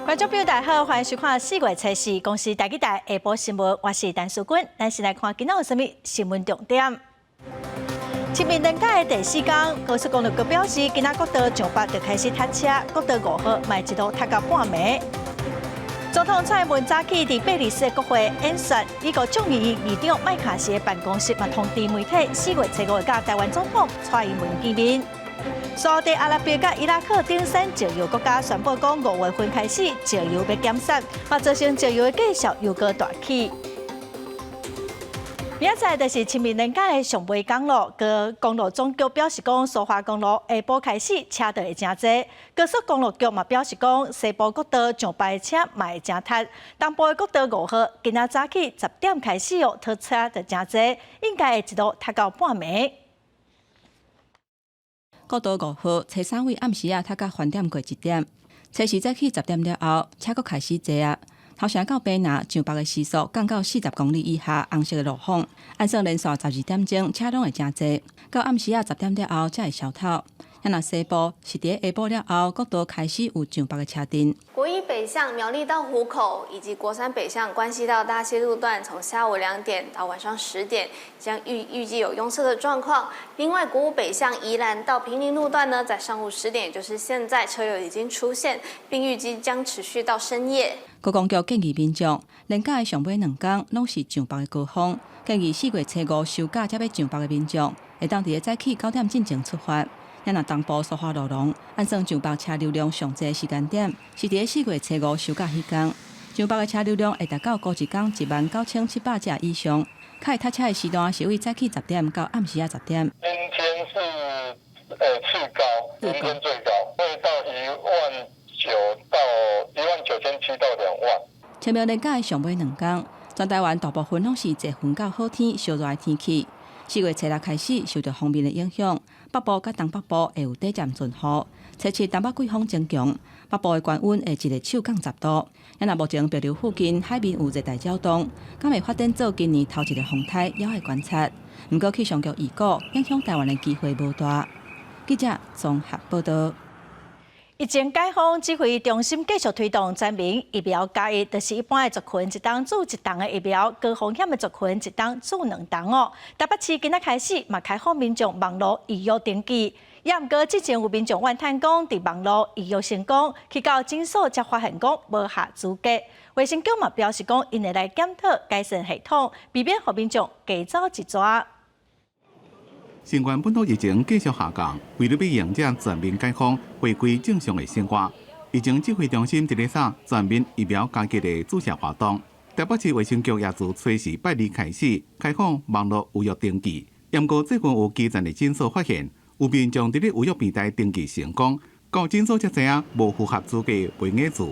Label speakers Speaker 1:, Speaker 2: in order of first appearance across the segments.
Speaker 1: 观众朋友大家好，欢迎收看4月7日公司台记台下晡新闻，我是陈淑君。咱先来看今仔有啥物新闻重点。清明连假的第4天，高速公路局表示，今仔国道上北就开始塞车，国道5号嘛一路塞到半暝。总统蔡英文早起伫824的国会演说，美国众议院议长麦卡锡的办公室嘛通知媒体，4月7日甲台湾总统蔡英文见面。沙特阿拉伯甲伊拉克顶山石油国家宣布讲5月份开始石油要减产，嘛造成石油的价格又搁大起。明仔载就是清明连假的上尾天咯，个公路总局表示讲，苏花公路下晡开始车道会真多，高速公路局嘛表示讲，西部国道上北的车嘛会真塞，东部的国道5号今仔早起10点开始哦，拖车就真多，应该会一路塞到半暝。
Speaker 2: 国道5号车3位暗时塞到翻点过1点，车时早起10点了后，车阁开始坐啊。头城到北南上北的时速降到40公里以下，红色的路况，按算连续12点钟车拢会真多，到暗时10点了后才会消透。若西部是伫下晡了后，国道开始有上北的车阵。
Speaker 3: 国一北向苗栗到湖口，以及国三北向关西到大溪路段，从下午2点到晚上10点，将预计有拥塞的状况。另外，国五北向宜兰到平林路段呢，在上午10点，也就是现在，车流已经出现，并预计将持续到深夜。
Speaker 2: 高公局建议民众，连假的上尾2天拢是上北的高峰，建议4月7日休假才要上北的民众，会当伫个早起9点进前出发。若东部疏花路龙，按算上北车流量上济时间点，是伫个4月7日休假迄天。上北的车流量会达到高一天19700架以上，较会塞车的时段是为早起10点到暗时10点。
Speaker 4: 今天是次高，今天最高会到19000到19700到2万。
Speaker 2: 清明连假的上尾2天，全台湾大部分拢是侪云到好天、烧热的天气。4月7日开始受到锋面的影响，北部甲东北部会有短暂阵雨。7东北季风增强，北部的高温会一日手降10度。若目前北流附近海面有热带扰动，敢会发展做今年头一个风台，也要观察。不过气象局预估，影响台湾的机会无大。记者综合报道。
Speaker 1: 疫情解封，指挥中心继续推动全民疫苗加一，就是一般的族群一档注一档的疫苗，高风险的族群一档注2档哦。台北市今仔开始嘛开放民众网络预约登记，也毋过之前有民众怨叹讲，伫网络预约成功，去到诊所才发现讲无合资格。卫生局嘛表示讲，因会来检讨改善系统，避免互民众加走一抓。
Speaker 5: 新冠本土疫情继续下降，为了要迎接全面解封，回归正常的生活，疫情指挥中心伫咧3全面疫苗加急的注射活动。台北市卫生局也自初时8日开始开放网络预约登记，不过最近有基层的诊所发现，有民众伫咧预约平台登记成功，到诊所才知影无符合资格袂眼字，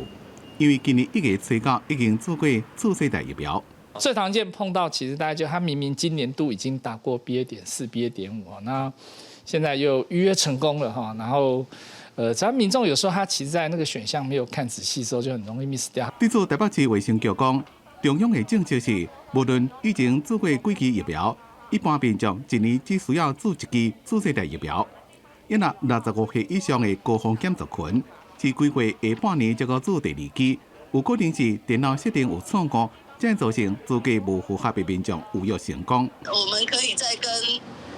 Speaker 5: 因为今年1月初到已经做过次世代疫苗。
Speaker 6: 最常见碰到，其实大概就他明明今年度已经打过 BA.4、BA.5，那现在又预约成功了哈，然后只要民众有时候他其实在那个选项没有看仔细的时候，就很容易 miss 掉。
Speaker 5: 对此，台北市卫生局讲，中央的政策是，无论已经做过几期疫苗，一般民众一年只需要注1支次世代疫苗。因若65岁以上的高风险族群，是几月下半年才个注第2支，有可能是电脑设定有错误。这样造成资格无符合的民众预约成功。
Speaker 7: 我们可以再跟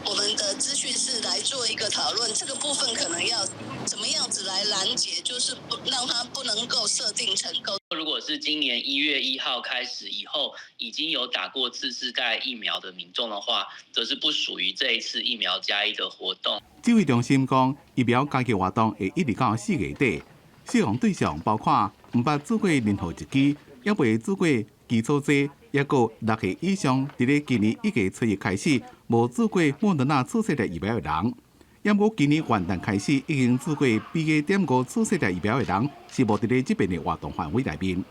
Speaker 7: 我们的资讯室来做一个讨论，这个部分可能要怎么样子来拦截，就是让它不能够设定成功。
Speaker 8: 如果是今年1月1号开始以后已经有打过次世代疫苗的民众的话，则是不属于这一次疫苗加1的活动。
Speaker 5: 指挥中心讲，疫苗加急活动会一直到4月底，适用对象包括毋捌做过任何1支，也未做过基础剂，也有6岁以上，伫咧今年1月初日开始无做过莫德纳次世代疫苗的人，也无今年元旦开始已经做过 BA.5 次世代疫苗的人，是无伫咧这边的活动范围内面。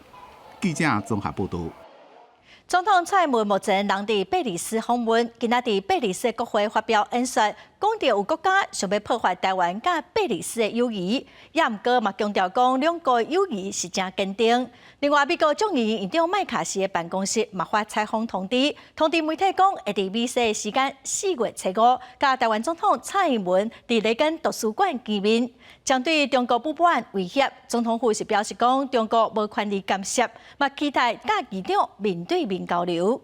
Speaker 5: 记者综合报道。
Speaker 1: 总统蔡英文目前人伫贝里斯访问，今仔伫贝里斯国会发表演说，讲到有国家想要破坏台湾甲贝里斯的友谊，也毋过嘛强调讲两国友谊是真坚定。另外，美国众议院院长麦卡锡的办公室嘛发采访通知媒体讲，会伫美西的时间4月初5，甲台湾总统蔡英文伫雷根图书馆见面。针对中国不断威胁，总统府是表示讲，中国无权利干涉，嘛期待甲议长面对面交流。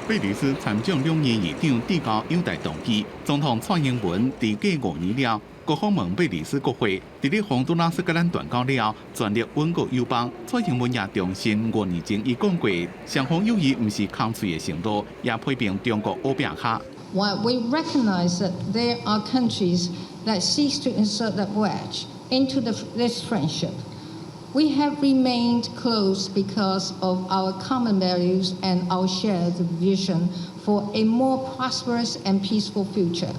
Speaker 5: 贝里斯参众两院议长递交友台动议，总统蔡英文伫过5年了，国访问贝里斯国会，伫咧洪都拉斯甲咱断交了，全力稳固友邦。蔡英文也重申5年前伊讲过，双方友谊毋是空嘴的承诺，也批评中国乌饼客。
Speaker 9: While we recognize that there are countries that seek to insert that wedge into this friendship, we have remained close because of our common values and our shared vision for a more prosperous and peaceful future.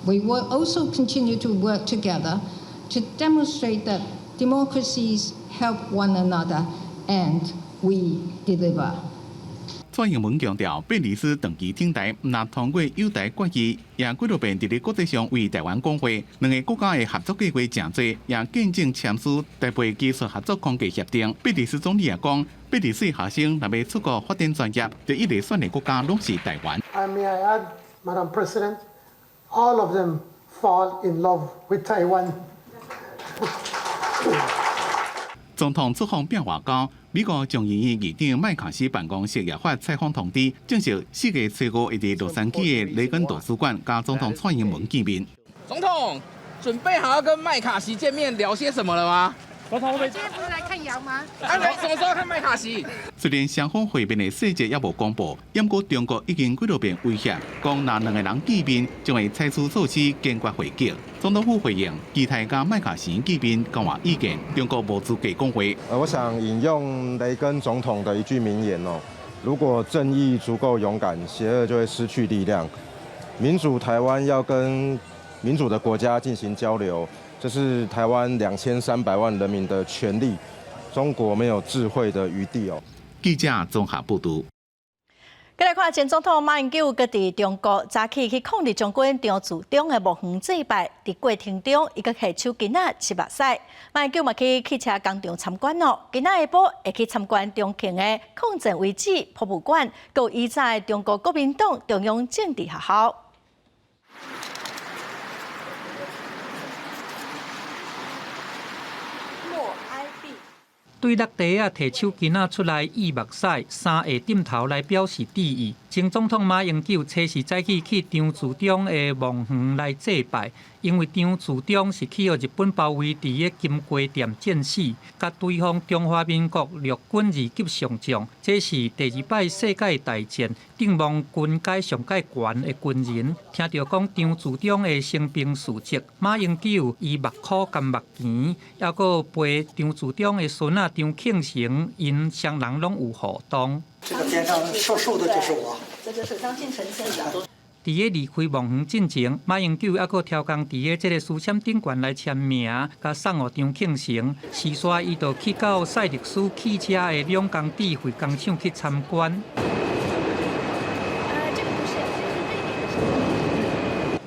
Speaker 9: We will also continue to work together to demonstrate that democracies help one another and we deliver.
Speaker 5: 蔡英文强调，贝里斯长期挺台，毋但通过友台决议，也几多遍伫咧国际上为台湾讲话。两个国家的合作计划真多，也见证签署台北技术合作框架协定。贝里斯总理也讲，贝里斯学生若要出国发展专业，就一直选的国家拢是台湾。
Speaker 10: May I add, Madam President, all of them fall in love with Taiwan.
Speaker 5: 总统出访变外交，美国众议院议长麦卡锡办公室也发采访通知，证实4月初5会伫洛杉矶的雷根图书馆甲总统蔡英文见面。
Speaker 11: 总统准备好要跟麦卡锡见面，聊些什么了吗？
Speaker 12: 总统，我们今天不是来看羊吗？
Speaker 11: 什么时候看麦卡锡？
Speaker 5: 虽然双方会面的细节也无公布，不过中国已经几多遍威胁，讲若两个人见面，将会采取措施坚决回击。总统府回应，期待甲麦卡锡见面，交换意见。中国无资格讲话。
Speaker 13: 我想引用雷根总统的一句名言哦：如果正义足够勇敢，邪恶就会失去力量。民主台湾要跟民主的国家进行交流。这是台湾2300万人民的权利，中国没有智慧的余地哦。
Speaker 5: 记者综合报道。
Speaker 1: 再来看前总统马英九，佮伫中国早起去抗日将军张自忠的墓园祭拜，伫过程中伊佮下手囡仔7目屎。马英九嘛去汽车工厂参观哦，今仔下晡会去参观重庆的抗战遗址博物馆，佮以在中国国民党中央政治学校。
Speaker 14: 对落地啊，摕手巾仔出来意目屎，三下点头来表示致意。前总统马英九初时早起去张自忠的墓园来祭拜，因为张自忠是去互日本包围伫个金瓜店战死，甲对方中华民国陆军2级上将，这是第2摆世界大战顶望军阶上界悬的军人。听到讲张自忠的生平事迹，马英九以目苦甘目甜，还佫陪张自忠的孙仔张庆成，因双人拢有互动。
Speaker 10: 这个天上瘦瘦的就是我。
Speaker 12: 这就是张庆成县长。
Speaker 14: 伫个离开墓园进前，马英九还佫挑工伫个这个书签顶悬来签名，甲送互张庆成。时刷伊就去到赛力斯汽车的两工智慧工厂去参观。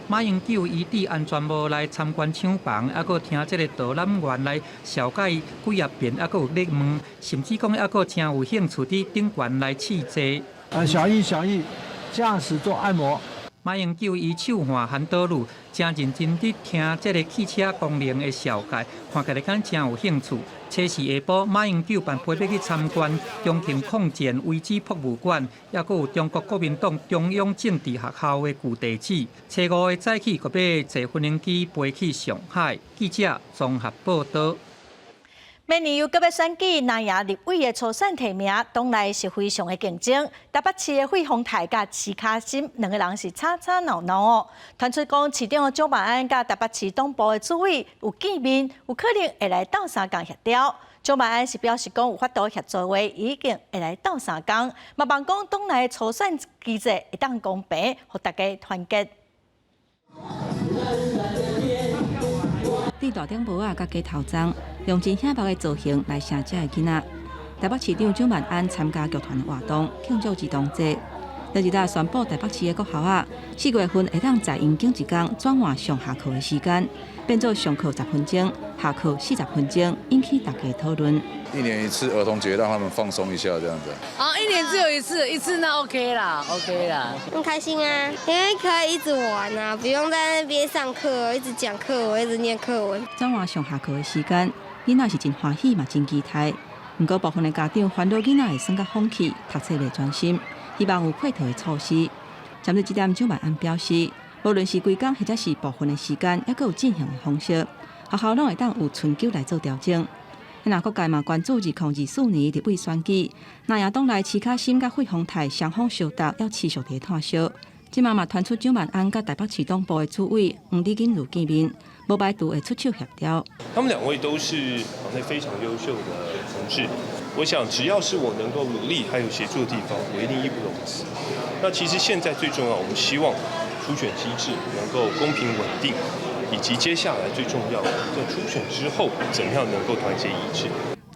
Speaker 14: 马英九遗址安全无来参观厂房，还佫听这个导览员来小解几啊遍，还佫有咧问，甚至讲还佫真有兴趣伫顶悬来试坐。
Speaker 15: 小易，驾驶做按摩。
Speaker 14: 马英九以手换韩导路，真认真地听这个汽车功能的小解，看起来敢真有兴趣。初时下晡，马英九办陪要去参观重庆抗战遗址博物馆，也佫有中国国民党中央政治学校的旧地址。初5的早起，佮要坐飞机飞去上海。记者综合报道。
Speaker 1: 明年又搁要选举，南亚立委的初选提名，党内是非常的竞争。台北市的费鸿泰甲徐卡新两个人是吵吵闹闹哦。传出讲市长蒋万安甲台北市党部的主委有见面，有可能会来斗3工协调。蒋万安是表示讲有法度协作话，已经会来斗3工，嘛望讲党内初选机制会当公平，互大家团结。
Speaker 2: 戴大顶帽啊，甲假头章，用真显目的造型来声遮的囡仔。台北市长蒋万安参加剧团的活动，庆祝儿童节。昨日啊，宣布台北市的国校啊，4月份会当在因经一天转换上下课的时间，变做上课10分钟，下课40分钟，引起大家讨论。
Speaker 16: 1年1次儿童节，让他们放松一下，这样子。
Speaker 17: 1年只有一次那 OK 啦。
Speaker 18: 很开心啊，因为可以一直玩啊，不用在那边上课，一直讲课文，一直念课文。
Speaker 2: 转换上下课的时间，囡仔是真欢喜嘛，真期待。不过部分的家长烦恼囡仔会算甲放弃，读册袂专心，希望有配套的措施。针对这点，蒋万安表示，无论是规工或者是部分的时间，还佫有正向的方式，学校拢会当有春秋来做调整。那各界嘛关注2024年立委选举，那野党内齐卡森甲费鸿泰双方相斗要持续地炭烧。即马嘛传出蒋万安甲台北市党部的主委黄立根如见面，无排除会出手协调。
Speaker 19: 他们2位都是行内非常优秀的同志，我想只要是我能够努力还有协助的地方，我一定义不容辞。那其实现在最重要，我们希望初选机制能够公平稳定。以及接下来最重要的，在初选之后，怎么样能够团结一致？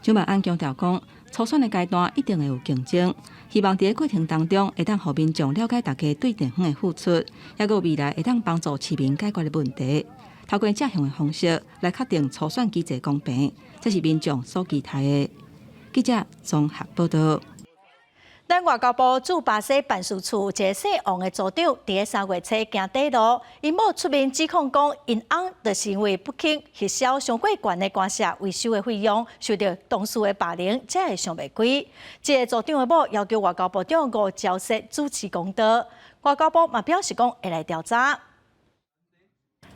Speaker 2: 蒋万安强调讲，初选的阶段一定会有竞争，希望在过程当中会当互民众了解大家对地方的付出，也有未来会当帮助市民解决的问题。透过正向的方式来确定初选机制公平，这是民众所期待的。记者综合报道。
Speaker 1: 咱外交部驻巴西办事处一个姓王的组长，伫3月初行底路，因某出面指控讲，因翁就是因为不肯核销上过悬的官舍维修的费用，受到同事的霸凌，才会上袂开。这个组长的某要求外交部长5交涉主持公道，外交部嘛表示讲会来调查。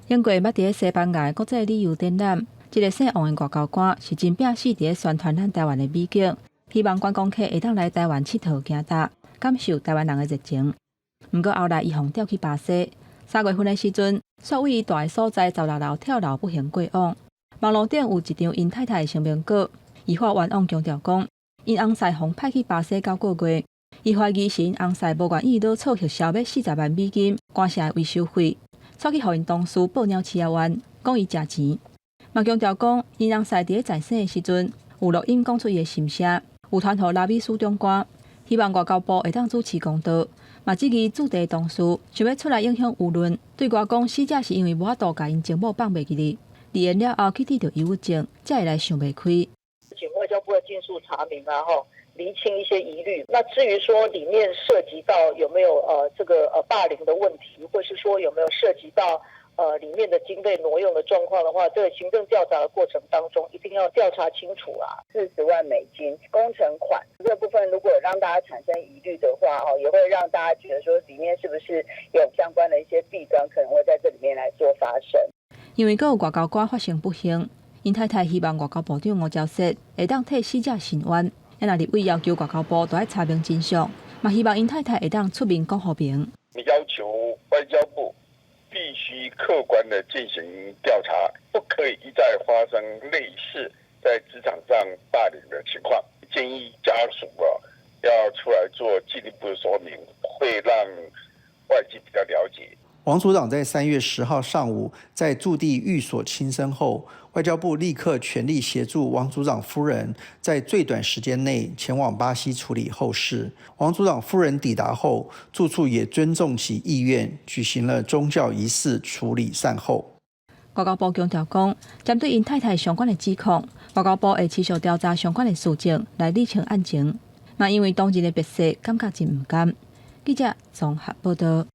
Speaker 2: 英国捌伫西班牙国际旅游展览，这个姓王的外交官是真拼死伫宣传咱台湾的美景。希望观光客会当来台湾佚佗行踏，感受台湾人的热情。不过后来伊互调去巴西，3月份的时阵，煞为伊住的所在16楼跳楼不幸过往。网络顶有一张因太太的声明稿，伊法冤枉强调讲，因翁婿互派去巴西9个月，伊怀疑是因翁婿无愿意落错核销要40万美金官舍的维修费，错去互因同事报鸟饲仔冤，讲伊食钱。嘛强调讲，因翁婿伫在生的时阵有录音讲出伊的心声。有传互拉美苏中官，希望外交部会当主持公道。嘛，质疑驻地同事想要出来影响舆论，对外讲死者是因为无法度甲因情某放袂记哩，离验了后去得到忧郁症，才会来想袂开。
Speaker 20: 请外交部的尽速查明啊，厘清一些疑虑。那至于说里面涉及到有没有这个霸凌的问题，或是说有没有涉及到里面的经费挪用的状况的话，这个行政调查的过程当中，一定要调查清楚啊。40万美金工程款这部分，如果让大家产生疑虑的话，也会让大家觉得说里面是不是有相关的一些弊端，可能会在这里面来做发生。
Speaker 2: 因为有外交官发生不幸，因太太希望外交部长吴钊燮会当替死者申冤，也若立委要求外交部都要查明真相，嘛希望因太太会当出面讲和平。
Speaker 4: 要求外交部必须客观的进行调查，不可以一再发生类似在职场上霸凌的情况。建议家属要出来做进一步的说明，会让外界比较了解。
Speaker 21: 王组长在3月10号上午在驻地寓所轻生后，外交部立刻全力协助王组长夫人在最短时间内前往巴西处理后事。王组长夫人抵达后，住处也尊重其意愿，举行了宗教仪式处理善后。
Speaker 2: 外交部强调讲，针对因太太相关的指控，外交部会持续调查相关的事情来理清案情。嘛，因为当日的别墅感觉真唔甘。记者综合报道。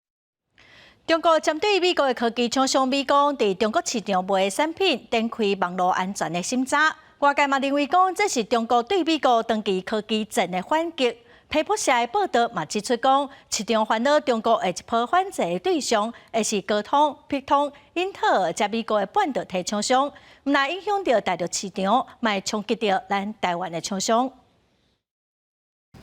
Speaker 1: 中国针对美国的科技厂商美光伫中国市场卖的产品展开网络安全的审查，外界嘛认为讲这是中国对美国长期科技战的反击。彭博社的报道嘛指出讲，市场烦恼中国的一波反制的对象，会是高通、pit通、英特尔加美国的半导体厂商，唔来影响到大陆市场，嘛会冲击到咱台湾的厂商。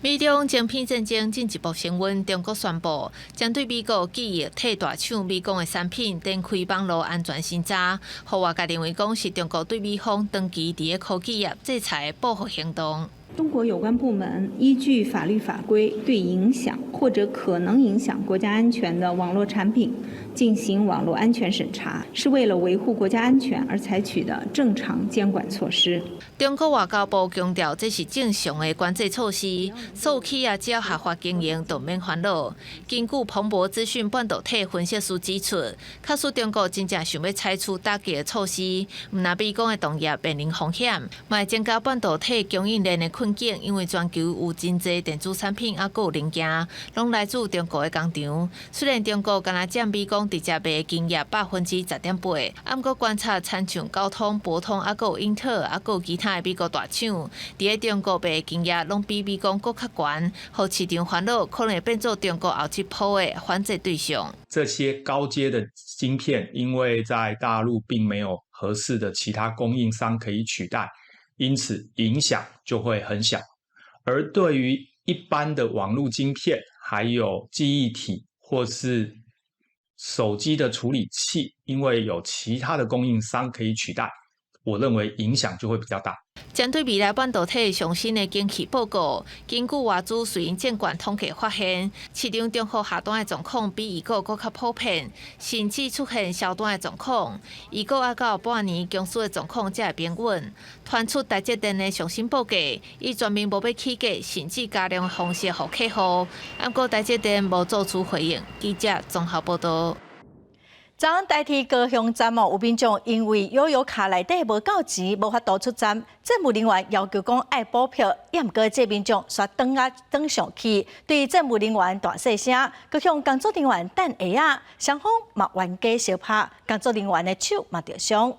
Speaker 22: 美中晶片战争进一步升温，中国宣布将对美国企业替大厂美光的产品展开网络安全审查，互外界认为讲是中国对美方长期伫科技业制裁的报复行动。
Speaker 3: 中国有关部门依据法律法规，对影响或者可能影响国家安全的网络产品进行网络安全审查，是为了维护国家安全而采取的正常监管措施。
Speaker 22: 中国外交部强调，这是正常的管制措施，所有企业只要合法经营，就免烦恼。根据彭博资讯半导体分析师指出，假使中国真正想要采取打击的措施，唔但美国的同业面临风险，嘛会增加半导体供应链的困境，因为全球有真侪电子产品啊，有零件，拢来自中国的工厂。虽然中国敢若占美国直接卖的经验10.8%，啊，毋过观察参像高通、博通啊，有英特尔啊，有其他的美国大厂，伫咧中国卖的经验拢比美国更较悬，互市场烦恼，可能会变做中国后一波的反制对象。
Speaker 6: 这些高阶的晶片，因为在大陆并没有合适的其他供应商可以取代，因此影响就会很小。而对于一般的网络晶片，还有记忆体或是手机的处理器，因为有其他的供应商可以取代，我认为影响就会比较大。
Speaker 22: 针对未来半导体上新的景气报告，根据外资随因监管统计发现，市场中国下单的状况比预估更较普遍，甚至出现销单的状况。预估啊到半年，公司的状况才会平稳。传出台积电的上新报价，伊全面无要起价，甚至加量的方式互客户。不过台积电无做出回应。记者综合报道。
Speaker 1: 昨昏台铁高雄站有民众因为悠游卡内底无够钱，无法度出站，政务人员要求讲爱补票，也毋过这民众煞登上去，对政务人员大细声，佮向工作人员等下啊，双方嘛冤家相拍，工作人员的手嘛着伤。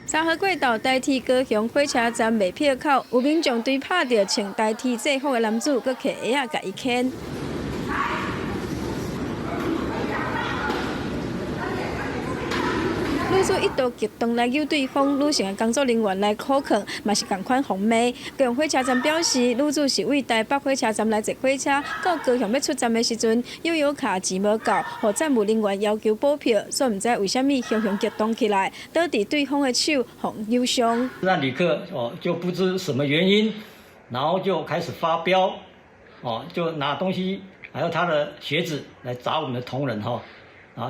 Speaker 23: 沙河过道台铁高雄火车站卖票口，有民众对拍到穿台铁制服的男子，佮摕鞋仔甲伊牵。女子一度激动来揪对方，女性的工作人员来苦劝，嘛是同款红骂。高雄火车站表示，女子是为台北火车站来坐火车，到高雄要出站的时阵，悠游卡钱无够，互站务人员要求补票，所以唔知为虾米熊熊激动起来，倒伫对方的手互扭伤。
Speaker 15: 那旅客就不知什么原因，然后就开始发飙，就拿东西还有他的鞋子来砸我们的同仁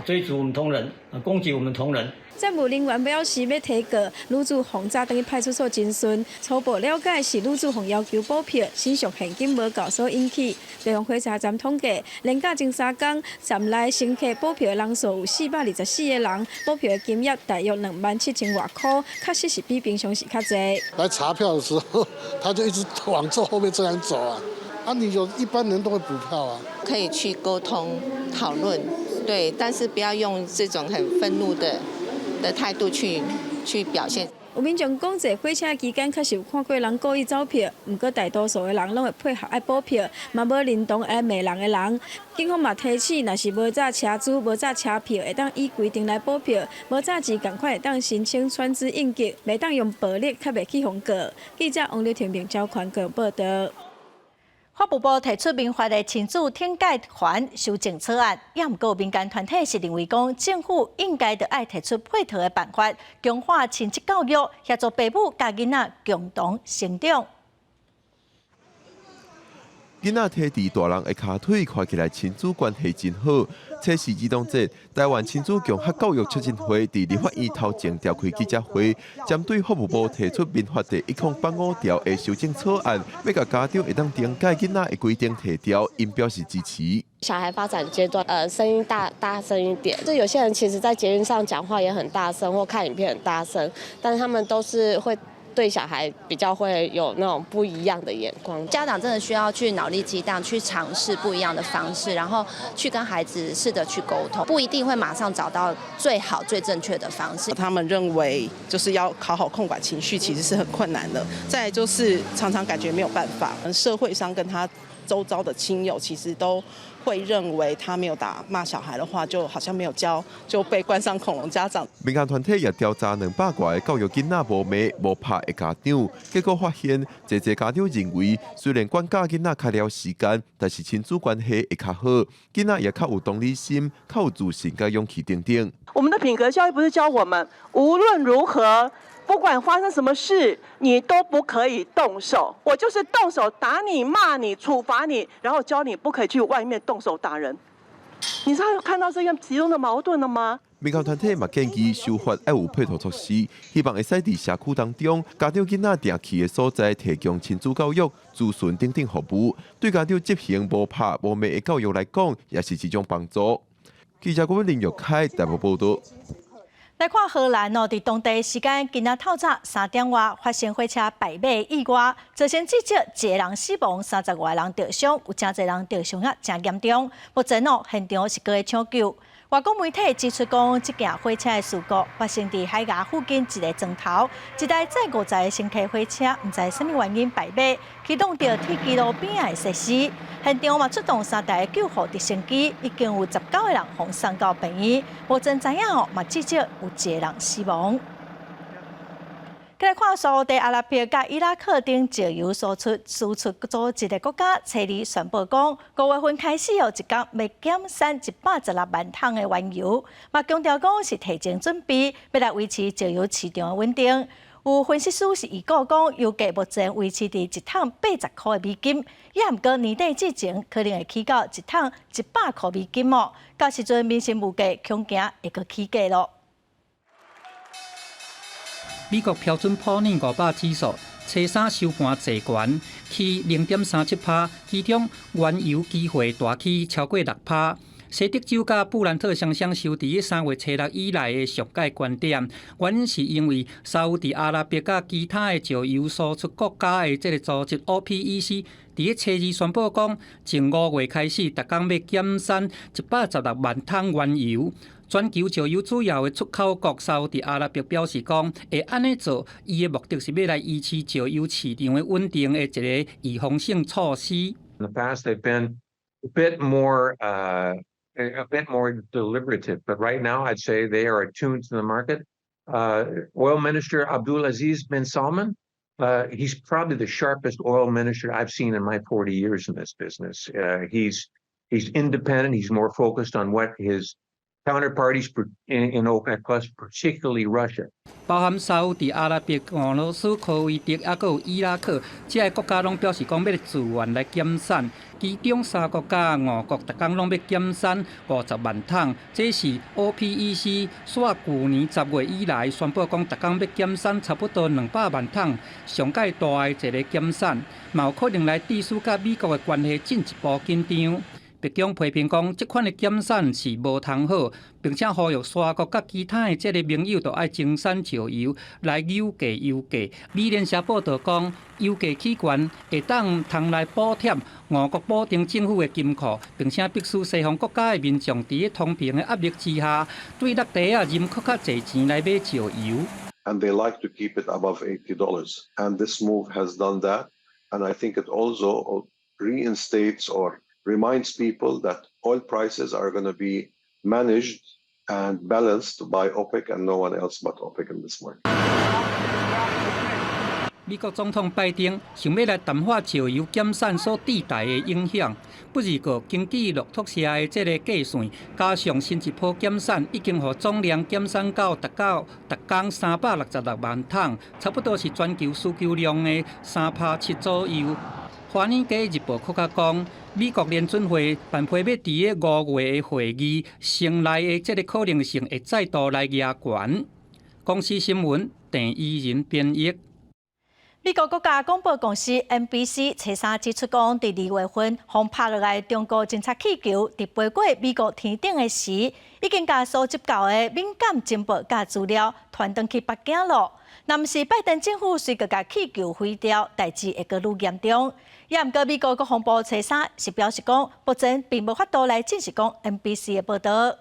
Speaker 15: 追逐我们同仁，攻击我们同仁。
Speaker 23: 站务人员表示要提告，女子红早等于派出所侦讯，初步了解是女子红要求补票，身上现金无够所引起。高雄火车站统计，连假前3天，站内乘客补票的人数有424个人，补票的金额大约27000多块，确实是比平常时较侪。
Speaker 24: 来查票的时候，他就一直往后面这样走啊，你有一般人都会补票啊，
Speaker 25: 可以去沟通讨论，对，但是不要用这种很愤怒的态度去表现。
Speaker 23: 有民众讲，坐火车期间确实有看过人故意走票，不过大多数的人拢会配合爱补票，嘛无认同爱骂人的人。警方嘛提醒，若是无早车资、无早车票，会当依规定来补票；无早钱，赶快会当申请川资应急，袂当用暴力，较袂去封告。记者王丽婷、并交款个报道。
Speaker 1: 法务部提出民法的亲子听解权修正草案，也毋过民间团体是认为讲，政府应该着爱提出配套的办法，强化亲子教育，协助父母甲囡仔共同成长。
Speaker 26: 囡仔摕伫大人的骹腿，看起来亲子关系真好。测试儿童节，台湾亲子共学教育促进会伫立法院头前召开记者会，针对法务部提出民法第185条的修正草案，要甲家长会当顶解囡仔的规定提调，因表示支持。
Speaker 27: 小孩发展阶段，声音大声一点。就有些人其实在捷运上讲话也很大声，或看影片很大声，但是他们都是会对小孩比较会有那种不一样的眼光。
Speaker 28: 家长真的需要去脑力激荡，去尝试不一样的方式，然后去跟孩子试着去沟通，不一定会马上找到最好最正确的方式。
Speaker 29: 他们认为就是要好好控管情绪，其实是很困难的。再来就是常常感觉没有办法，社会上跟他周遭的亲友其实都会认为他没有打骂小孩的话，就好像没有教，就被冠上恐龙家长。
Speaker 26: 民间团体也调查200多个教育囡仔无骂无拍的家长，结果发现，侪家长认为，虽然管教囡仔较了时间，但是亲子关系会较好，囡仔也较有同理心，较有自信、甲勇气等等。
Speaker 30: 我们的品格教育不是教我们无论如何
Speaker 5: 不管发生什么事，你都不可以动手。我就是动手打你、骂你、处罚你，然后教你不可以去外面动手打人。你是看到这样其中的矛盾了吗？
Speaker 26: 民间团体嘛建议修法要有配套措施，希望会使伫社区当中，家长囡仔定期的所在提供亲子教育、咨询等等服务，对家长执行无拍无骂的教育来讲，也是一种帮助。记者郭林玉凯台北报道。
Speaker 1: 来看荷兰哦，伫当地时间今仔透早3点外发生火车败马意外，造成至少1个人死亡，30外人受伤，有真侪人受伤啊，真严重。目前哦，现场是搁在抢救。外国媒体指出讲，这件火车的事故发生伫海牙附近一个庄头，一台载50个乘客火车，唔知什么原因败马，启动到铁轨路边的设施。现场嘛出动3台救护直升机，已经有19个人送上到病院。目前知影哦，嘛至少有1个人死亡。再来看沙特阿拉伯甲伊拉克等石油输出组织的国家，车里宣布讲，5月份开始一天要减产116万桶的原油，嘛强调讲是提前准备，要来维持石油市场的稳定。有分析师是预估讲，油价目前维持伫1桶80块美金，也毋过年底之前可能会起到1桶100块美金哦。到时阵民生物价恐惊会阁起价咯。
Speaker 7: 美国标准普尔500指数，初三收盘坐悬，起0.37%，其中原油期货大起超过6%。西德州甲布兰特双双收伫3月初6以来的上界高点，原因是因为沙烏地阿拉伯甲其他的石油输出国家的这个组织 OPEC 伫初二宣布讲，从5月开始，逐工要减产116万桶原油。全球石油主要的出口国沙烏地阿拉伯表示講，會安尼做，伊的目的是要來維持石油市場的穩定的一個預防性措施。
Speaker 8: In the past, they've been a bit more deliberative, but right now, I'd say they are attuned to the market. Oil Minister Abdulaziz bin Salman, he's probably the sharpest oil minister I've seen in my 40 years in this business. He's independent. He's more focused on what his counterparties in OPEC Plus, particularly Russia.
Speaker 7: 包含沙烏地阿拉伯、俄羅斯、科威特，也閣有伊拉克，這個國家攏表示講要自願來減產。其中3國甲5國逐工攏要減產50萬桶，這是 OPEC 煞去年10月以來宣布講逐工要減產差不多200萬桶，上界大的一個減產，嘛有可能來致使甲美國的關係進一步緊張。白宮批評講，這款的減產是無通好，並且呼籲沙國甲其他的這個盟友都愛增產石油來扭價油價。美聯社報道講，油價起懸會當通來補貼俄國保定政府的金庫，並且迫使西方國家的民眾佇通膨的壓力之下，對落地啊任較濟錢來買石油。
Speaker 9: And they like to keep it above $80, and this move has done that. And I think it also reinstates or reminds people that oil prices are going to be managed and balanced by OPEC and no one else but OPEC in this market.
Speaker 7: 美國總統拜登想要來淡化石油減產所帶來的影響，不如個經濟路透社的這個計算，加上新一波減產，已經讓總量減產到達工366萬桶，差不多是全球需求量的3%左右。華爾街日報更加講，美國聯準會辦會要佇個5月的會議，城內的這個可能性會再度來壓懸。公司新聞鄭依仁編譯。
Speaker 1: 美國國家廣播公司 NBC 初三指出講，第2月份轟拍落來中國偵察氣球佇飛過美國天頂的時，已經將所接到的敏感情報甲資料傳轉去北京咯。若毋是拜登政府隨個甲氣球毀掉，代志會閣愈嚴重。也毋過美國國防部初三是表示講，目前並無法度來證實講 NBC 的報道。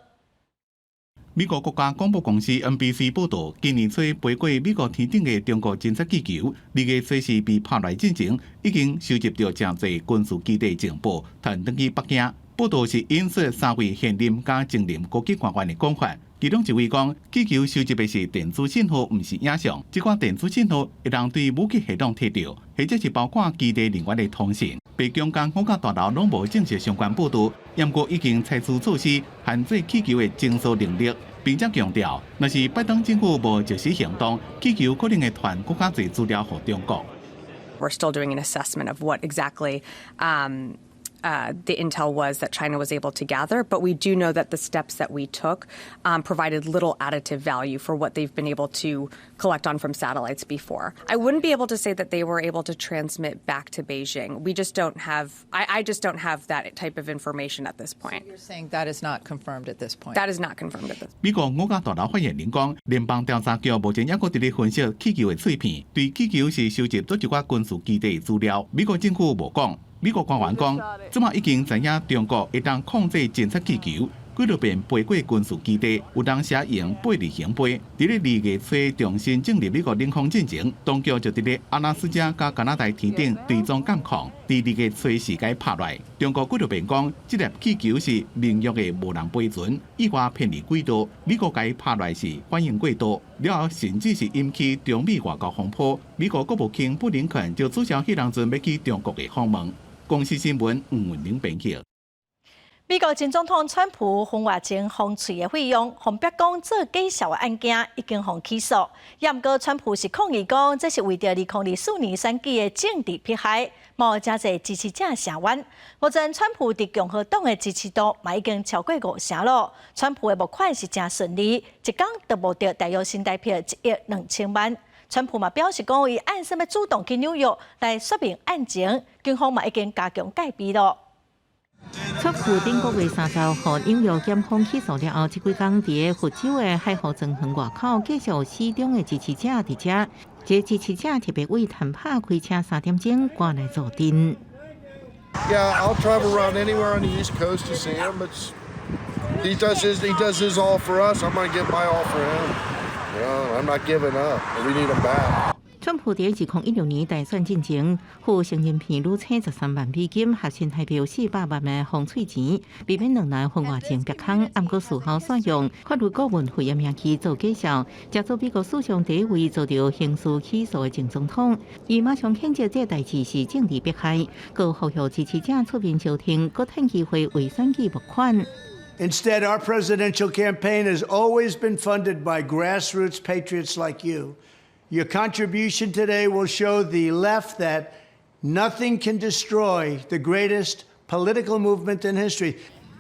Speaker 10: 美國國家廣播公司 NBC 報道，今年初飛過美國天頂的中國偵察氣球，2月初時被拍來進前，已經收集到真濟軍事基地情報，傳轉去北京。報道是引述3位現任加前任高級官員的講法。其中一位講，氣球收集的是電子信號，唔是影像。這款電子信號會當對武器系統摕到，或者是包括基地人員的通信。北京甲五角大樓攏無證實相關報道，不過已經採取措施限制氣球的偵搜能力。并且强调，若是拜登政府无即时行动，气球可能会传更加侪资料予中国。
Speaker 11: We're still doing an assessment of what exactly the intel was that China was able to gather, but we do know that the steps that we took provided little additive value for what they've been able to collect on from satellites before. I wouldn't be able to say that they were able to transmit back to Beijing. We just don't have, I just don't have that type of information at this point.
Speaker 12: So you're saying that is not confirmed at this point?
Speaker 11: That is not confirmed at this point.
Speaker 10: 美国五角大楼发言人讲，联邦调查局目前还佫伫咧分析气球的碎片，对气球是收集多一寡军事基地的资料。美国政府无讲。美国官员讲，即马已经知影中国会当控制侦测气球，几多遍飞过军事基地，有当时用8日行飞。伫咧2月初重新进入美国领空进前，当局就伫咧阿拉斯加甲加拿大天顶追踪监控，伫2月初时间拍落来。中国几多遍讲，这粒气球是明约的无人飞船，意外偏离轨道。美国甲伊拍落来是反应过度，了后甚至是引起中美外交风波。美国国务卿布林肯就取消迄当阵要去中国的访问。公司新闻黄文玲编辑。
Speaker 1: 美国前总统川普婚外情风吹的费用，红白讲做假钞的案件已经被起诉。不过川普是抗议讲，这是为着2004年选举的政治迫害，无真侪支持者声援。目前川普伫共和党的支持度嘛已经超过50%了。川普的募款是真顺利，一天就募到大约新台币1亿2000万。川普嘛表示讲，伊暗示要主动去纽约来说明案情，警方嘛已经加强戒备了。
Speaker 13: 川普顶个月30号纽约检方起诉了后，这几天伫佛州的海湖庄园外口继续始终的支持者伫遮，这支持者特别为谈判开车3点钟赶来坐镇。
Speaker 14: Yeah, I'll travel around anywhere on the East Coast to see him. But he does his all for us. I'm gonna give my all for him. I'm not giving up. We need him back.
Speaker 13: 川普在2016年大选进前，付成人片愈扯13万美金，合新台币400万的风吹钱，避免两人婚外情曝光。暗过事后选用法律顾问费的名气做介绍，接做美国史上第一位遭到刑事起诉的前总统。伊马上谴责这代志是政治迫害，佮呼吁支持者出面调停，佮趁机会为选举募款。
Speaker 16: Instead, our presidential campaign has always been funded by grassroots patriots like you. Your contribution today will show the left that nothing can destroy the greatest political movement in history.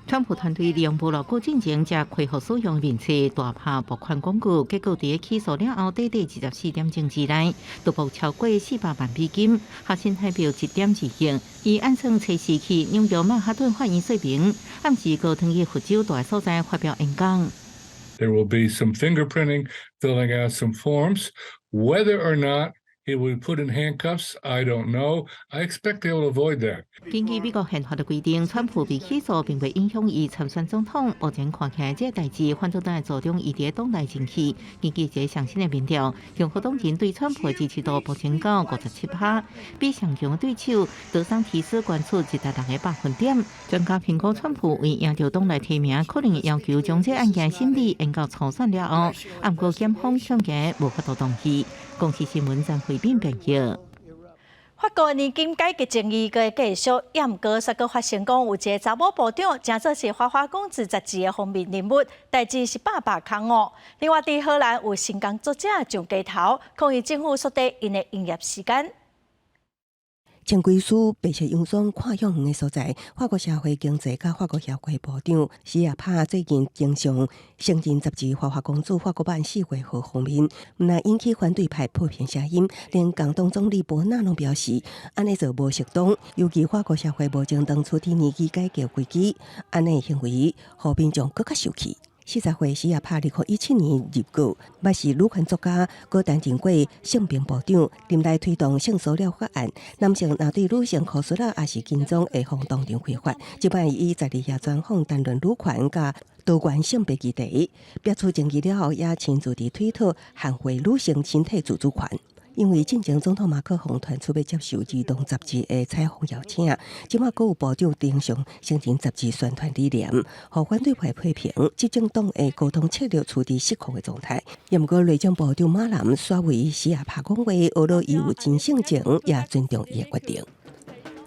Speaker 13: 川普团队利用部落格进行才开放使用名册大拍募款广告，结果在起诉了后，短短24点钟之内，就募超过400万美金，合新台币1.2亿。伊按算初时去纽约曼哈顿法院说明，暗时高通去佛州大所在发表演讲。
Speaker 17: There will be some fingerprinting, filling out some forms. Whether or not it will be put in handcuffs, I don't know. I expect they will avoid that.
Speaker 13: 根据美国宪法的规定，川普被起诉并未影响伊参选总统。目前看起来，这代志反正在做中伊伫党内争气。根据一个上新的民调，共和党人对川普的支持度目前到57%，比上强的对手德桑提斯悬出1.6个百分点。专家评估川普为赢得党内提名，可能要求将这案件审理延到初选了后。不过检方向前无法度同意。公司新闻张慧斌编辑。
Speaker 1: 法国年金改革争议个继续，不过煞个发生讲有一个查某部长，正做是《花花公子》杂志的封面人物，代志是百空哦。另外，伫荷兰有新工作者上街头抗议政府缩短因的营业时间。
Speaker 18: 前规书白色用双看向远的所在，法国社会经济甲法国协会部长史亚帕最近经常承认杂志《花花公主》法国版4月号封面，毋但引起反对派普遍声音，连广东总理博纳拢表示，安尼就无适当。尤其法国社会目前当初第年纪改革危机，安尼行为，互民众更加生气。40岁史亚帕2017年入狱，捌是女权作家，佮担任过性平部长，任内推动性骚扰法案，男性若对女性酷诉也是紧张会放当场挥发。即摆以12夜专访谈论女权甲多元性别议题，别出争议了后，也亲自伫推特捍卫女性身体自主权。因为进前总统马克宏传出要接受儿童杂志的采访邀请，即马阁有部长登上承认杂志宣传理念，互反对派批评执政党的沟通策略处于失控的状态。不过内政部长马南刷为史亚帕讲话，学了伊有真性情，也尊重伊的决定。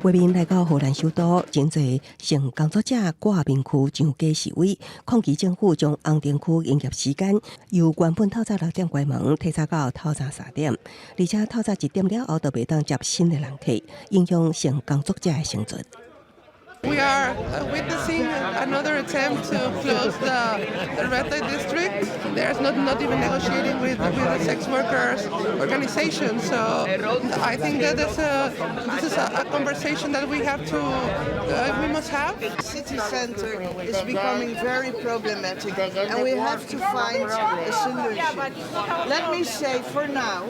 Speaker 18: 画面来到荷兰首都，真侪性工作者挂面区上街示威，抗议政府将红灯区营业时间由原本透早6点关门，提早到透早3点，而且透早1点了后就袂当接新的人客，影响性工作者的生存。
Speaker 2: We are witnessing another attempt to close the red light district. There's not even negotiating with the sex workers organization. So I think that this is a conversation that we must have.
Speaker 3: City center is becoming very problematic, and we have to find a solution. Let me say, for now,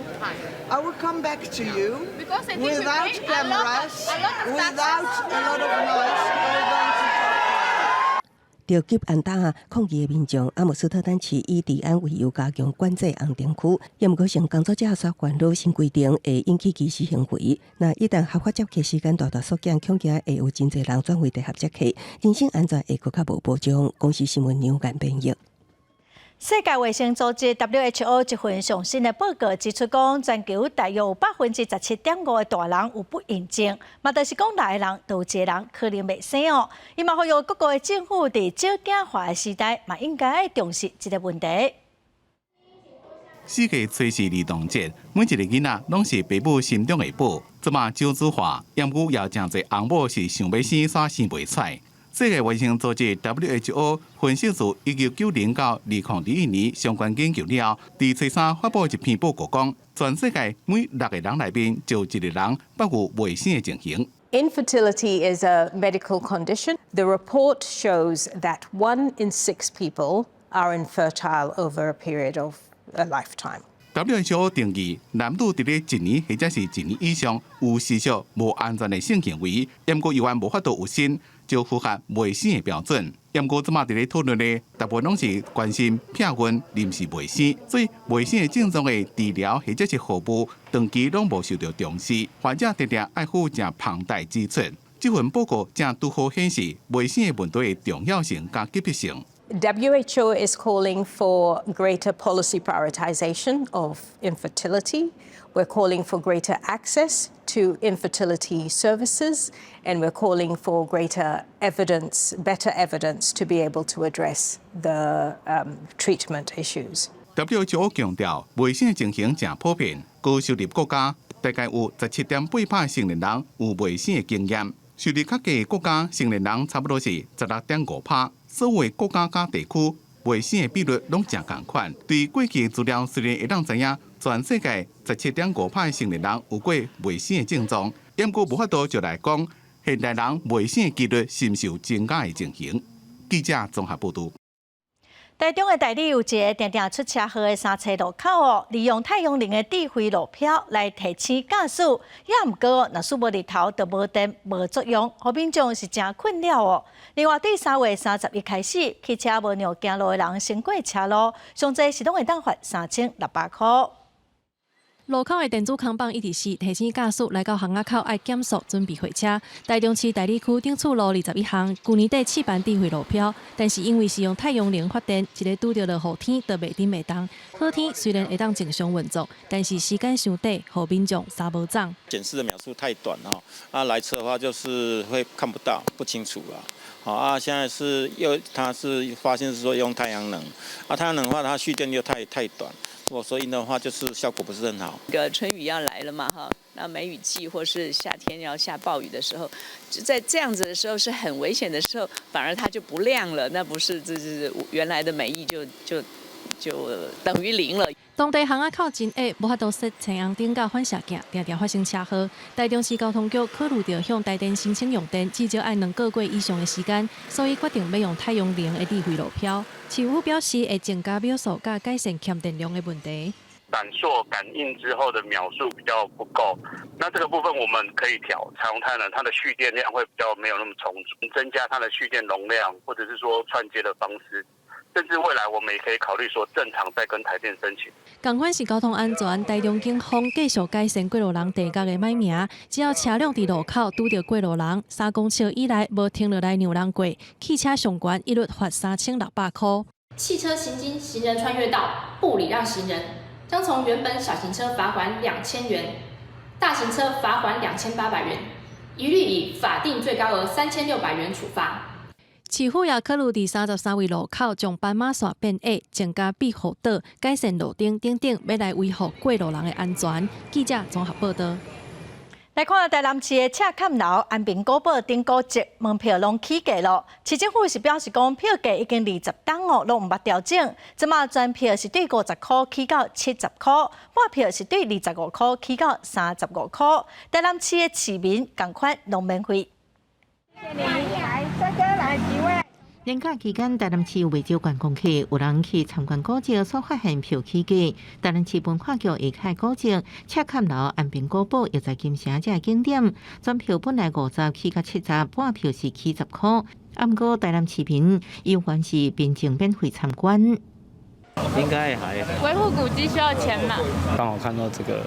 Speaker 3: I will come back to you without cameras, without a lot of noise. 着急安打抗议的民众，阿姆斯特丹市以治安为由加强管制红灯区，也毋过性工作者所管路新规定会引起歧视行为。那一旦合法接客时间大大缩减，恐惊会有真侪人转为地合接客，人身安全会更加无保障。公司新闻牛眼编译。
Speaker 1: 世界卫生组织 WHO 一份上新的报告指出，讲全球大约有17.5%的大人有不孕症，嘛，就是讲6个人都有1个人可能袂生哦。伊嘛呼吁各国的政府伫少子化的时代，嘛应该重视这个问题。
Speaker 10: 世界炊事儿童节，每一个囡仔拢是爸母心中的宝。即马少子化，也毋过也真侪翁某是想要生煞生袂出来。 世界卫生组织 WHO 分析自1990到2021年相关研究了后，伫册3发布一篇报告，讲全世界每6个人内面就1个人患有未生的情形。
Speaker 4: Infertility is a medical condition. The report shows that 1 in 6 people are infertile over a period of a lifetime.
Speaker 10: WHO 定义男女伫咧1年或者是1年以上有持续无安全的性行为，也毋过由于无法度有生。 就符合未生的标准，也毋过即马伫咧讨论的，大部分拢是关心骗婚、临时未生，所以未生的症状的治疗或者是服务，长期拢无受到重视，患者常常爱付正庞大支出。这份报告正拄好显示未生的问题的重要性甲急迫性。
Speaker 4: WHO is calling for greater policy prioritization of infertility. We're calling for greater access to infertility services, and we're calling for greater evidence, better evidence to be able to address the treatment issues.
Speaker 10: WHO 强调，未生的情形正普遍，高收入国家大概有17.8%成年人有未生的经验，收入较低的国家成年人差不多是16.5%。 所有国家甲地区未生的比率拢正共款。对过去资料虽然会当知影，全世界17.5%的成年人有过未生的症状，也毋过无法度就来讲，现代人未生的几率深受增加的情形。记者综合报道。
Speaker 1: 台中的台里有一个常常出车祸的三叉路口哦，利用太阳能的智慧路标来提醒驾驶，也毋过若是无日头就无电无作用，互民众是真困扰哦。另外，对3月31开始，汽车无让行路的人先过车路，上侪是拢会当罚3600块。
Speaker 6: 路口的电子扛棒一直是提醒驾驶来到巷仔口要减速，准备回车。台中市台里区顶厝路21巷，去年底试办智慧路标，但是因为是用太阳能发电，一个拄到了雨天，就袂顶袂动。好天虽然会当正常运作，但是时间伤短，互民众三无涨。
Speaker 15: 显示的秒数太短哈，来车的话就是会看不到，不清楚了。 好现在是它是发现是说用太阳能，太阳能的话它蓄电又太短，所以的话就是效果不是很好。
Speaker 19: 春雨要来了嘛那梅雨季或是夏天要下暴雨的时候，就在这样子的时候是很危险的时候，反而它就不亮了，那不是就是原来的美意就等于0了。
Speaker 6: 当地巷仔口真矮，无法度设青红灯甲反射镜，常常发生车祸。台中市交通局考虑到向台电申请用电，至少要2个月以上的时间，所以决定要用太阳能的智慧路标。市府表示会增加秒数，甲改善欠电量的问题。
Speaker 20: 闪烁感应之后的秒数比较不够，那这个部分我们可以调。彩虹太阳能它的蓄电量会比较没有那么充足，增加它的蓄电容量，或者是说串接的方式。 甚至未来我们也可以考虑说正常再跟台电申请。
Speaker 6: 同款是交通安全，台中警方继续改善过路人地角的摆名，只要车辆伫路口拄到过路人3公尺以内无停落来让人过，汽车上悬一律罚3600块。
Speaker 21: 汽车行经行人穿越道不礼让行人，将从原本小型车罚款2000元，大型车罚款2800元。一律以法定最高额3600元处罚。
Speaker 6: 市府也考虑伫33位路口将斑马线变矮，增加庇护岛，改善路顶等等，要来维护过路人的安全。记者综合报道。
Speaker 1: 来看台南市的赤坎楼安平古堡顶古节门票拢起价了，市政府是表示讲票价已经20档哦，拢毋捌调整。即马全票是对50块起到70块，半票是对25块起到35块。台南市的市民同款拢免费。
Speaker 13: 年假期间，台南市有不少观光客有人去参观古迹，所发现票起价。台南市文化局下开古迹赤坎楼安平古堡，又在金城这景点，全票本来50起到70，半票是起10块。啊，不过台南市民有还是边境免费参观。
Speaker 5: 应该还好。
Speaker 22: 维护古迹需要钱吗？
Speaker 5: 刚好看到这个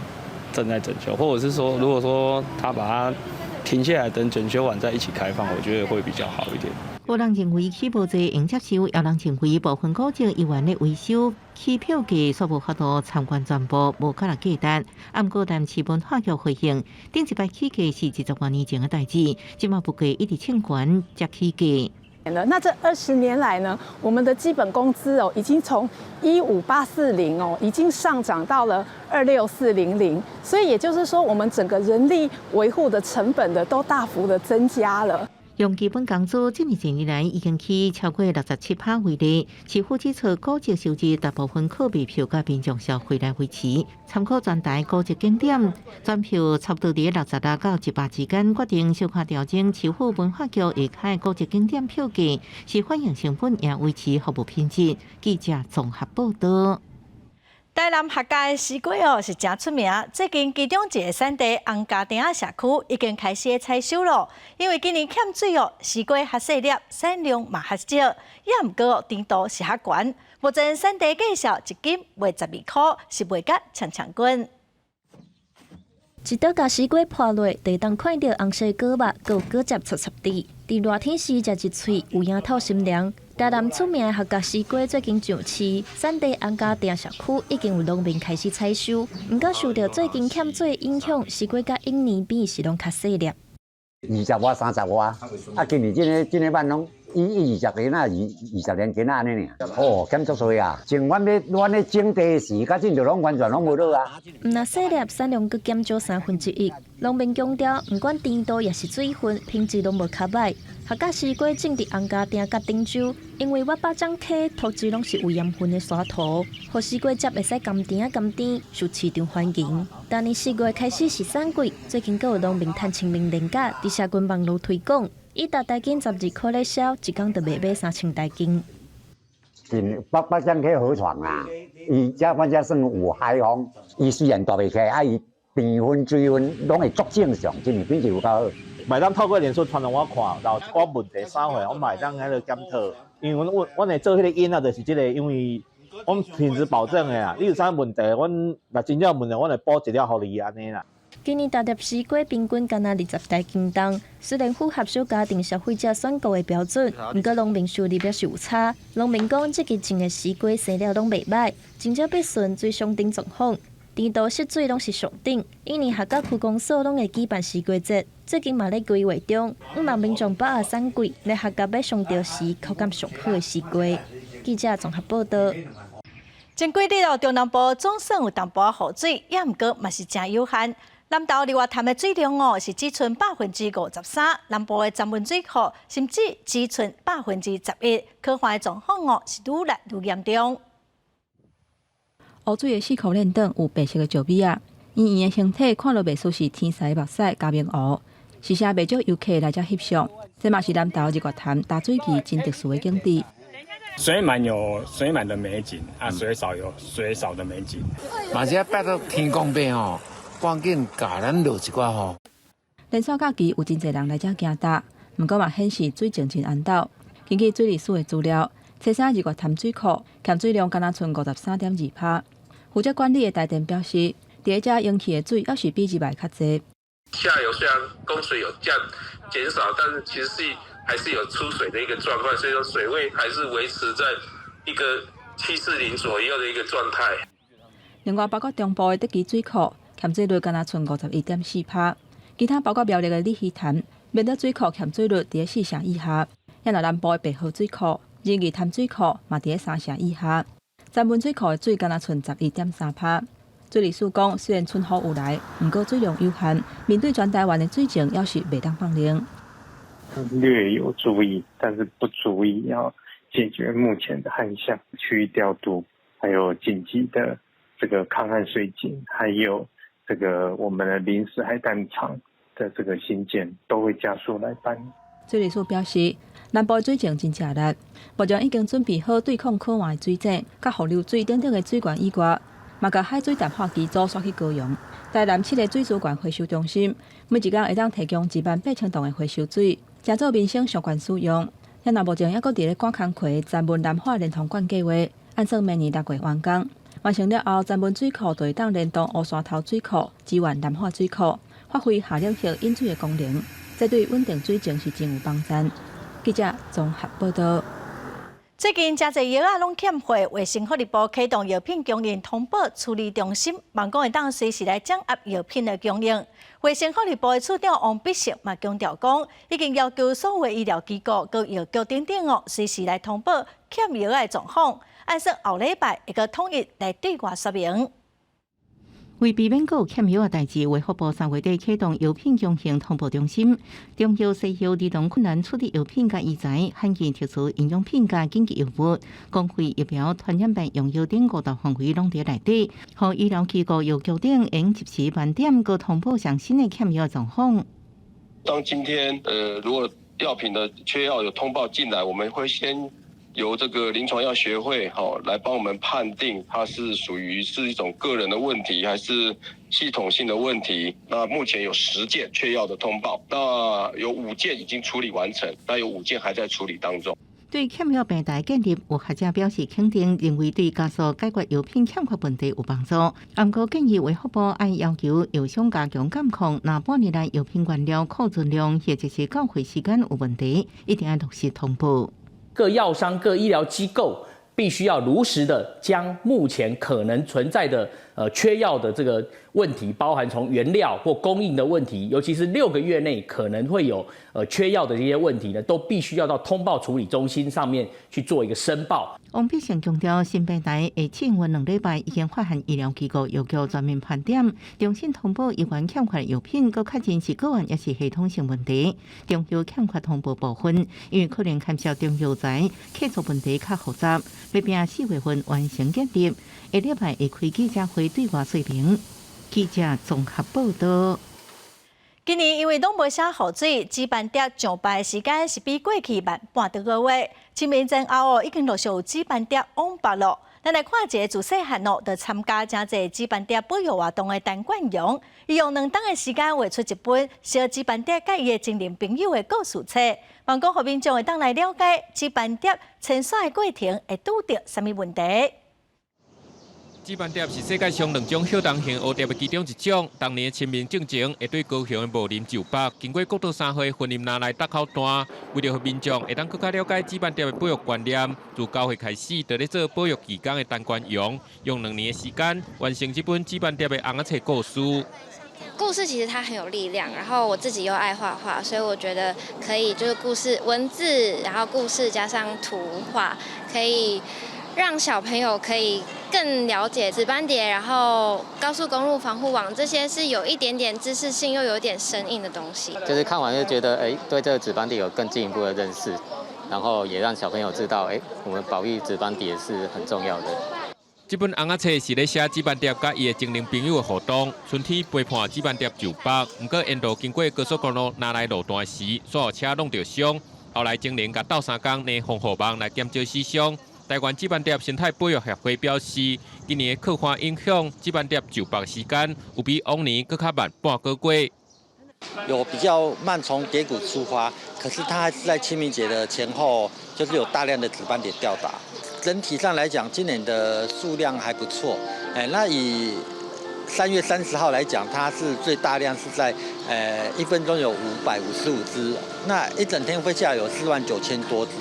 Speaker 5: 正在整修，或者是说，如果说他把它停下来，等整修完再一起开放，我觉得会比较好一点。
Speaker 13: 有人认为起步费应接受，有人认为部分古迹依然的维修，起票价所无法度参观全部，无可能价值。啊，不过台南市文化局回应，顶一摆起价是20多年前的代志，即马不过一直称悬才起价。
Speaker 23: 那这20年来呢，我们的基本工资已经从15840已经上涨到了26400，所以也就是说，我们整个人力维护的成本都大幅的增加了。
Speaker 13: 用基本工资这2年来已经起超过67%为例，市府指出古迹收支大部分靠卖票甲民众消费来维持。参考全台古迹景点，全票差不多伫60到100之间，决定小可调整市府文化局下开古迹景点票价，是反映成本也维持服务品质。记者综合报道。
Speaker 1: 台南客家的西瓜是真出名，最近其中一个产地红家町仔社区已经开始采收了。因为今年欠水西瓜较细粒，产量嘛较少，也毋过甜度是较悬。目前产地介绍一斤卖12块，是卖甲呛呛滚。
Speaker 24: 一刀甲西瓜破落，就当看到红色果肉，佮果汁脆脆的。伫热天时食一喙，有影透心凉。台南出名的客家西瓜最近上市，产地红家町社区已经有农民开始采收。毋过受到最近欠水影响，西瓜甲往年比是拢较细粒。
Speaker 25: 20瓦、30瓦，啊，今年这个版拢伊20斤啊，20年斤啊安尼尔。哦，减足多啊！像阮咧种地时，甲这就拢完全拢无落啊。
Speaker 24: 那细粒产量佫减少1/3，农民强调，毋管甜度也是水分，品质拢无较歹。客家西瓜种伫红家町甲汀州，因为我巴掌溪土质拢是有盐分的沙土，互西瓜汁会使甘甜甘甜，受市场欢迎。当年4月开始是产季，最近佫有农民趁清明连假伫社群网络推广，以大袋斤12块咧销，一工就卖3000袋斤。
Speaker 25: 巴掌溪河床啊，伊反正算有海风，伊虽然大袂起，啊伊平分水分拢会足正常，真诶品质有够好。
Speaker 26: 买当透过脸书传让我看，然后我问题啥货，我买当喺度检讨。因为阮会做迄个因啊，就是即个，因为我们品质保证的啦。你有啥问题，阮若真正问题，阮会补一了互你安尼啦。
Speaker 24: 今年大粒西瓜平均敢若20袋斤重，虽然符合小家庭消费者选购的标准，不过农民收入表示有差。农民讲，这期种的西瓜生了拢袂歹，真正必顺最上顶状况。甜度湿水拢是上顶，一年客家区公所拢会举办西瓜节，最近嘛咧规划中，希望民众把握产季，来客家要上钓时口感上好的西瓜。记者综合报道。
Speaker 1: 前几日中南部总算有淡薄雨水，也毋过嘛是真有限。南投梨花潭的水量是只剩53%，南部的曾文水库甚至只剩11%，可患的状况是愈来愈严重。
Speaker 27: 湖水的四库链顶有白色的石米啊，圆圆的形体看落袂输是天使目屎加明湖，是啥袂少游客来遮翕相。这嘛是南投梨花潭大水期真特殊的景点。
Speaker 28: 水满有水满的美景啊，水少有水少的美景。
Speaker 29: 嘛是拜托天公伯吼，赶紧教咱落一寡吼。
Speaker 27: 连续假期有真侪人来遮行搭，不过嘛显示水情真安到。根据水利署的资料，青山梨花潭水库欠水量敢若剩53.2%。负责管理的台电表示，伫遮用起的水要是比以外较侪。
Speaker 30: 下游虽然供水有减少，但是其实还是有出水的一个状况，所以说水位还是维持在一个740左右的一个状态。
Speaker 27: 另外，包括中部的德基水库欠水率敢若剩51.4%，其他包括苗栗的李溪潭，面对水库欠水率伫4成以下，也有南部的白河水库、仁义潭水库嘛伫3成以下。三文水库的水敢若剩11.3%。水利署讲，虽然春雨有来，不过水量有限，面对全台湾的水情，要是袂当放零。
Speaker 7: 略有注意，但是不足以要解决目前的旱象。区域调度，还有紧急的这个抗旱水井，还有这个我们的临时海淡厂的这个新建，都会加速来办。
Speaker 27: 水利署表示，南部水情真正热，目前已经准备好对抗可能的水井、甲河流水等等的水源以外，嘛甲海水淡化机组刷去高雄。台南7个水资源回收中心，每一天会当提供18000吨的回收水，正做民生相关使用。也若目前还阁伫咧赶工课站文南化连通管计划，按算明年6月完工。完成了后，站文水库就会当连同乌山头水库支援南化水库，发挥下流型引水的功能，这对稳定水情是真有帮助。记者综合报道。
Speaker 1: 最近真侪药啊拢欠货，卫生福利部启动药品供应通报处理中心，望讲会当随时来掌握药品的供应。卫生福利部的处长王必胜嘛强调讲，已经要求所有医疗机构、各药局等等随时来通报欠药的状况，按说后礼拜会个统一来对外说明。
Speaker 13: 为避免有欠药的代志，卫福部3月底启动药品供应通报中心，中药、西药儿童困难处理药品甲医材、罕见特殊营养品甲紧急药物、公费疫苗、传染病用药等5大范围拢伫内底，互医疗机构、药局等应及时晚点个通报上新的欠药的状况。
Speaker 30: 当今天如果药品的缺药有通报进来，我们会先由这个临床药学会来帮我们判定它是属于是一种个人的问题还是系统性的问题。那目前有10件缺药的通报，那有5件已经处理完成，那有5件还在处理当中。
Speaker 13: 对欠药平台建立，有学者表示肯定，认为对加速解决药品欠缺问题有帮助。不过建议卫福部按要求药商加强监控，若半年内药品原料库存量或者是交货时间有问题，一定要落实通报。
Speaker 8: 各药商、各医疗机构必须要如实的将目前可能存在的缺药的这个问题，包含从原料或供应的问题，尤其是6个月内可能会有缺药的这些问题呢，都必须要到通报处理中心上面去做一个申报。
Speaker 13: 王必胜强调，新平台会试运2礼拜，已经发现医疗机构药局全面盘点，重新通报有关欠缺药品，佫确认是个案也是系统性问题。中药欠缺通报部分，因为可能牵涉中药材客座问题较复杂，要拼4月份完成建立，下礼拜会开记者会对外说明。记者综合报道。
Speaker 1: 今年因为拢无啥雨水，举办碟上摆时间是比过去慢半个月。清明前后已经陆续有举办碟往北咯。咱来看一个自细汉就参加真侪举办碟保育活动的陈冠勇，伊用2档的时间画出一本小举办碟甲伊的亲邻朋友的故事册，望讲互民众会当来了解举办碟清算的过程会拄着啥物问题。
Speaker 9: 举办碟是世界上2种小重型乌碟的其中一种。当年清明正前会对高雄的武林酒吧，经过国道3会婚姻拿来搭口单，为了民众会当更加了解举办碟的保育观念，自9月开始，就咧做保育义工的陈冠勇，用2年的时间完成这本举办碟的红册故事。
Speaker 11: 故事其实它很有力量，然后我自己又爱画画，所以我觉得可以就是故事文字，然后故事加上图画，可以让小朋友可以更了解紫斑蝶，然后高速公路防护网这些是有一点点知识性又有点生硬的东西。
Speaker 12: 就是看完就觉得，对这个紫斑蝶有更进一步的认识，然后也让小朋友知道，我们保育紫斑蝶是很重要的。
Speaker 9: 这本红册是咧写紫斑蝶甲伊的精灵朋友的互动。春天陪伴紫斑蝶就北，不过沿途经过高速公路拿来路段时，所有车弄着伤。后来精灵甲斗3工拿防护网来减少死伤。台湾紫斑蝶生态保育协会表示，今年的客观影响，紫斑蝶就北时间有比往年更较慢半个月。
Speaker 14: 有比较慢从蝶谷出发，可是它还是在清明节的前后，就是有大量的紫斑蝶吊打。整体上来讲，今年的数量还不错。那以3月30号来讲，它是最大量是在1分钟有555只，那一整天飞下来有49000多只。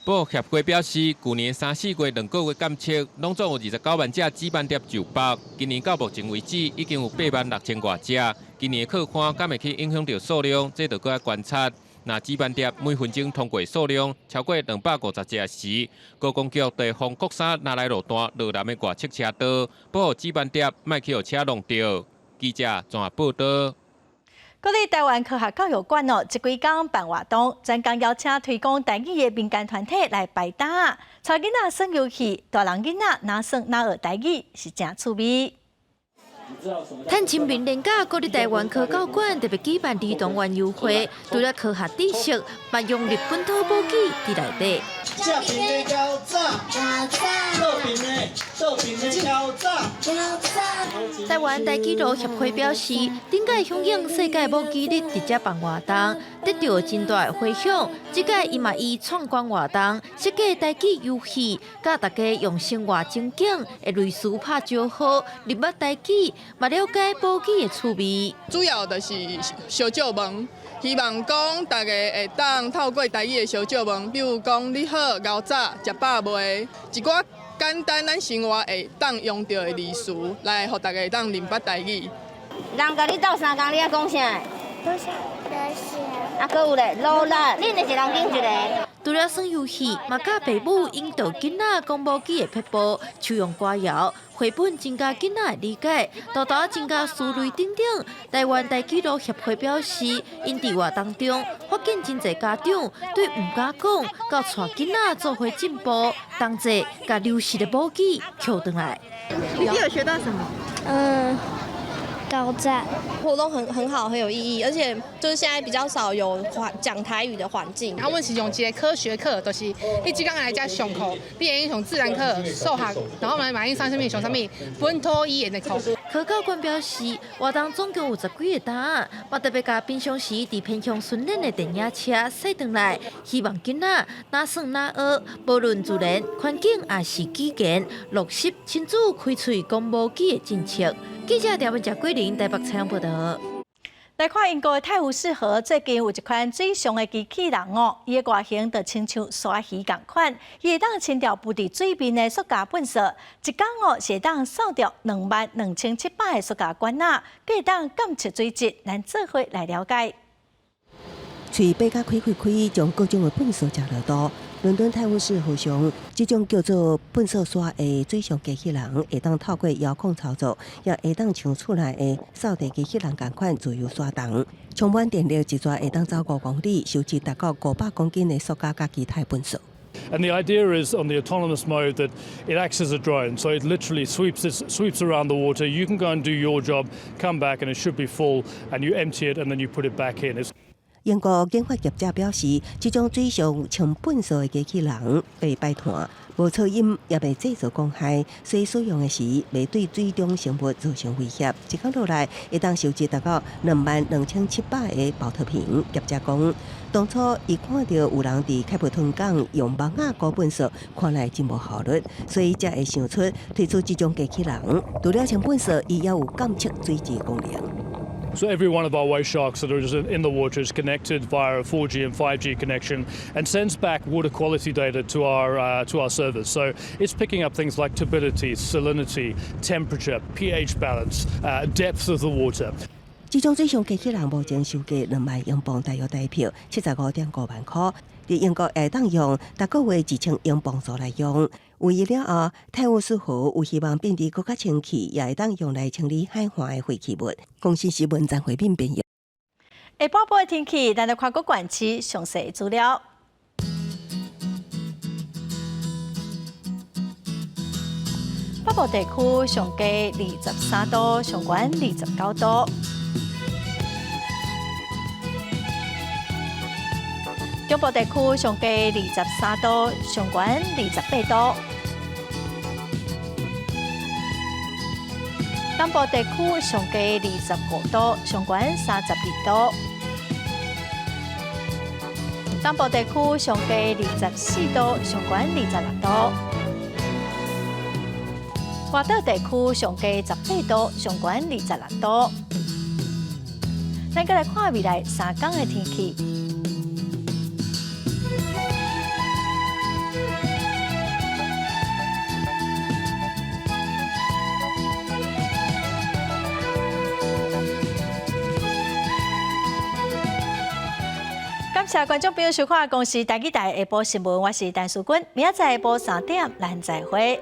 Speaker 9: 保育协会表示，去年3、4月2个月监测，拢总有29万只紫斑蝶就爆。今年到目前为止，已经有8万6千多只。今年的客看敢会去影响到数量，这就搁要观察。那紫斑蝶每分钟通过数量超过250只时，高公局地方国三拿来路段落南的外侧车道，保护紫斑蝶莫去互车弄到。记者综合报道。
Speaker 1: 各地台湾科学教育馆这几天办活动，专工邀请推广台语的民间团体来摆搭，小囡仔耍游戏，大人囡仔哪耍哪学台语，是真趣味。
Speaker 2: 趁清明连假，各地台湾科教馆特别举办儿童园游会，除了科学知识，嘛用日本土武器伫内底。
Speaker 3: 这边的交炸，这边的交炸。
Speaker 2: 台湾台基路协会表示，顶届响应世界武器日直接办活动，得到真大的回响。这届伊嘛以创关活动，设计台基游戏，教大家用生活情景的类似拍招呼、入捌台基，嘛了解武器的趣味。
Speaker 4: 主要就是小借问。希望讲大家会当透过台语的小借问，比如讲你好、熬早、食饱未，一寡简单咱生活会当用到的字词，来互大家会当明白台语。
Speaker 10: 人甲你斗相共，你爱讲啥？多少？啊，搁有咧，努力，恁就是人顶一个。
Speaker 2: 除了耍游戏，嘛教父母引导囡仔讲武器的撇步、唱用歌谣，绘本增加囡仔的理解，大大增加思虑等等。台湾台基路协会表示，因伫活动中发现真侪家长对唔敢讲，到带囡仔做回进步，同齐甲流失的武器捡回来。你有学到什么？
Speaker 15: 高赞活动很好，很有意义，而且就是现在比较少有讲台语的环境。
Speaker 16: 阮是用一个科学课，就是你即讲来遮上课，你会用自然课、数学，然后嘛用上什么上什么本土语言的课。
Speaker 2: 科教官表示，活动总共有10几个答案，嘛特别甲平常时伫偏向训练的电影车驶转来，希望囡仔哪耍哪学，无论自然环境也是语言，落实亲自开喙讲武器的政策。记者廖文佳、桂林台北采访报道。
Speaker 1: 来看英国的泰晤士河，最近有一款水上的机器人哦，伊的外形就亲像鲨鱼同款，伊会当清掉浮伫水面的塑胶垃圾，一天哦是会当扫掉22700个塑胶管仔，佮会当监测水质，咱做伙来了解。
Speaker 17: 喙掰甲开，将各种的粪扫食落肚。伦敦泰晤士河上，这种叫做粪扫刷的水上机器人，会当透过遥控操作，也会当像厝内的扫地机器人同款自由刷动。充满电力，一抓会当走5公里，收集达到500公斤的塑胶甲其他粪扫。
Speaker 18: And the idea is on the autonomous mode that it acts as a drone, so it literally sweeps around the water. You can go and do your job, come back, and it should be full, and you empty it, and then you put it back in.
Speaker 17: 英国警法业者表示，这种水上冲粪扫的机器人被摆脱，无噪音，也袂制造公害，所以使用的时袂对水中生物造成威胁。一天落来，会当收集达到22700个保特瓶。业者讲，当初伊看到有人伫开普敦港用网仔搞粪扫，看来真无效率，所以才会想出推出这种机器人。除了冲粪扫，伊也有监测水质功能。
Speaker 18: So every one of our waste sharks that are just in the water is connected via a 4G and 5G connection and sends back water quality data to our servers. So it's picking up things like turbidity, salinity, temperature, pH balance, depth of the water.
Speaker 17: 这种水上机器人目前售价2万英镑，大约代表75.5万块。伫英国会当用每个月1000英镑数来用。为了后，泰晤士河有希望变得更加清气，也会当用来清理海岸的废弃物。公司新闻张惠敏编译。
Speaker 1: 下晡晡的天气，咱来看各县市详细资料。北部地区上低23度，上悬29度。中部地区上低23度，上悬28度。南部地区上低25度，上悬32度。南部地区上低24度，上悬26度。华岛地区上低18度，上悬26度。咱再来看未来3天的天气。感谢观众朋友收看《公视台记台下晡新闻》，我是陈淑君，明仔载下晡3点，咱再会。